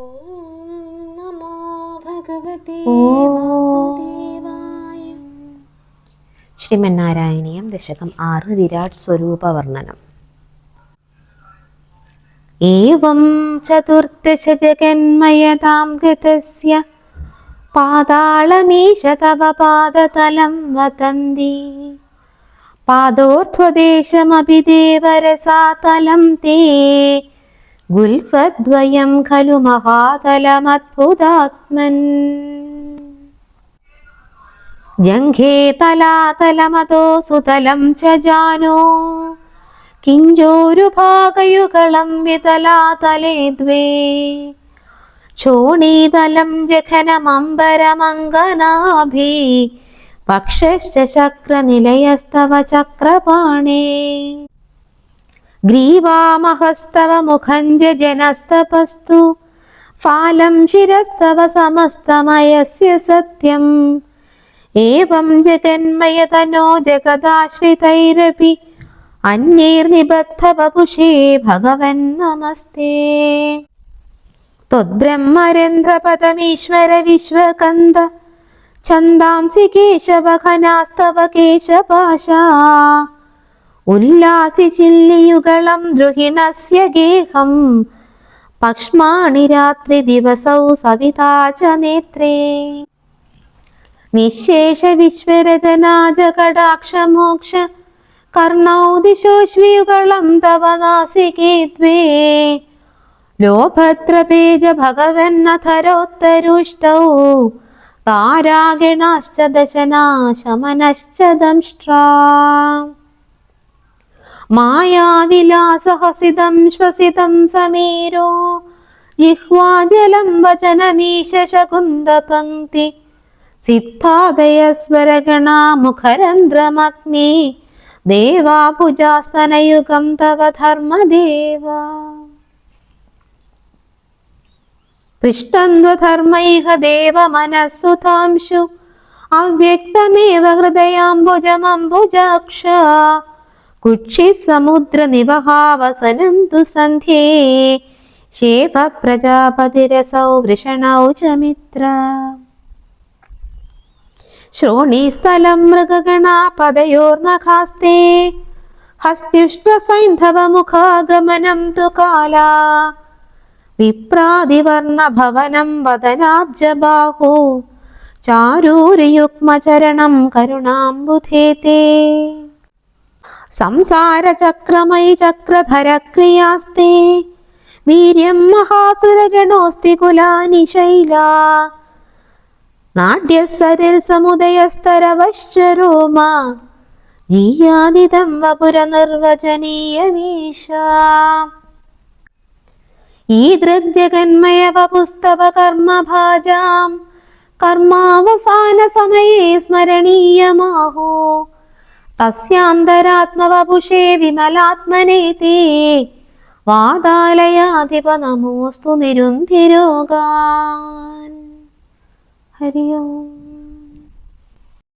ഓം നമോ ഭഗവതേ വാസുദേവായ. ശ്രീമന്നാരായണീയം ദശകം 6 വിരാട് സ്വരൂപ വർണ്ണനം. ഏവം ചതുർദശ ജഗന്മയതാം ഗതസ്യ പാതാളമീശ തവ പാദതലം വദന്തി പാദോർധ്വദേശമപി ദേവരസാതലം തേ ഗുൽഫദ്വയം ഖലു മഹാതലമദ്ഭുതാത്മൻ. ജംഘേ തലാതലമതോ സുതലം ച ജാനോ കിഞ്ചോരുഭാഗയുഗളം വിതലാതലേ ദ്വേ ചോണീതലം ജഘനമംബരമംഗനാഭി പക്ഷശ്ച ശക്രനിലയസ്തവ ചക്രപാണേ ഗ്രീവാമഹസ്തവ മുഖഞ്ജനസ്തപസ്തു ഫാലം ശിരസ്തവ സമസ്തമയസ്യ സത്യം. ഏവം ജഗന്മയതനോ ജഗദാശ്രിതൈരപി അന്യൈർനിബദ്ധ വപുഷേ ഭഗവൻ നമസ്തേ. ത്വദ്ബ്രഹ്മരന്ധ്രപദമീശ്വര വിശ്വകന്ദ ഛന്ദാംസി കേശവഘനാസ്തവ കേശപാശാ ഉല്ലാസി ചില്ലിയുഗളം ദ്രുഹിണസ്യ ഗേഹം പക്ഷ്മാണി രാത്രി ദിവസൗ സവിതാ ച നേത്രേ. നിശേഷ വിശ്വരചനാജകടാക്ഷമോക്ഷ കർണൗ ദിശോശ്വിയുഗളം തവ നാസികേ ദ്വേ ലോഭത്രപേജ ഭഗവന്നധരോത്തരുഷ്ടൗ താരാഗണാശ്ച ദശനാശമനശ്ച ദംഷ്ട്രാ. മായാവിലാസഹസിതം ശ്വസിതം സമീരോ ജിഹ്വാജലം വചനമീശ ശകുന്തപംക്തി സിദ്ധാദയസ്വരഗണാ മുഖരന്ധ്രമഗ്നി ദേവാഭുജാസ്തനയുഗം തവ ധർമ്മദേവ. പൃഷ്ടന്വധർമ്മൈഹ ദേവ മനസ്സുതാംശു അവ്യക്തമേവ ഹൃദയാംബുജമംബുജാക്ഷ കുക്ഷി സമുദ്ര നിവഹാവസനം തു സന്ധ്യേ ശേവ പ്രജാപതിരസൗ വൃഷണൗ ച മിത്ര. ശ്രോണീസ്ഥലം മൃഗഗണാപദയോർനഖാസ്തേ ഹസ്ത്യുഷ്ടസൈന്ധവമുഖാഗമനം തു കാലാ വിപ്രാതിവർണഭവനം വദനാബ്ജബാഹു ചാരൂരിയുഗ്മചരണം കരുണാംബുധേ തേ. സംസാരചക്രമയി ചക്രധരക്രിയാസ്തേ വീര്യം മഹാസുരഗണോസ്തി കുലാനി ശൈലാ നാട്യസരിൽ സമുദയസ്തരവശ്ചരോമ ജീയാദിതം വപുരനിർവചനീയമീശ. ഈദൃഗ്ജഗന്മയ വപുസ്തവ കർമ്മഭാജാം കർമാവസാന സമയേ സ്മരണീയമാഹോ തസ്യാന്തരാത്മവപുഷേ വിമലാത്മനേ തേ വാതാലയാധിപ നമോസ്തു നിരുന്ധിരോഗാൻ. ഹരി ഓം.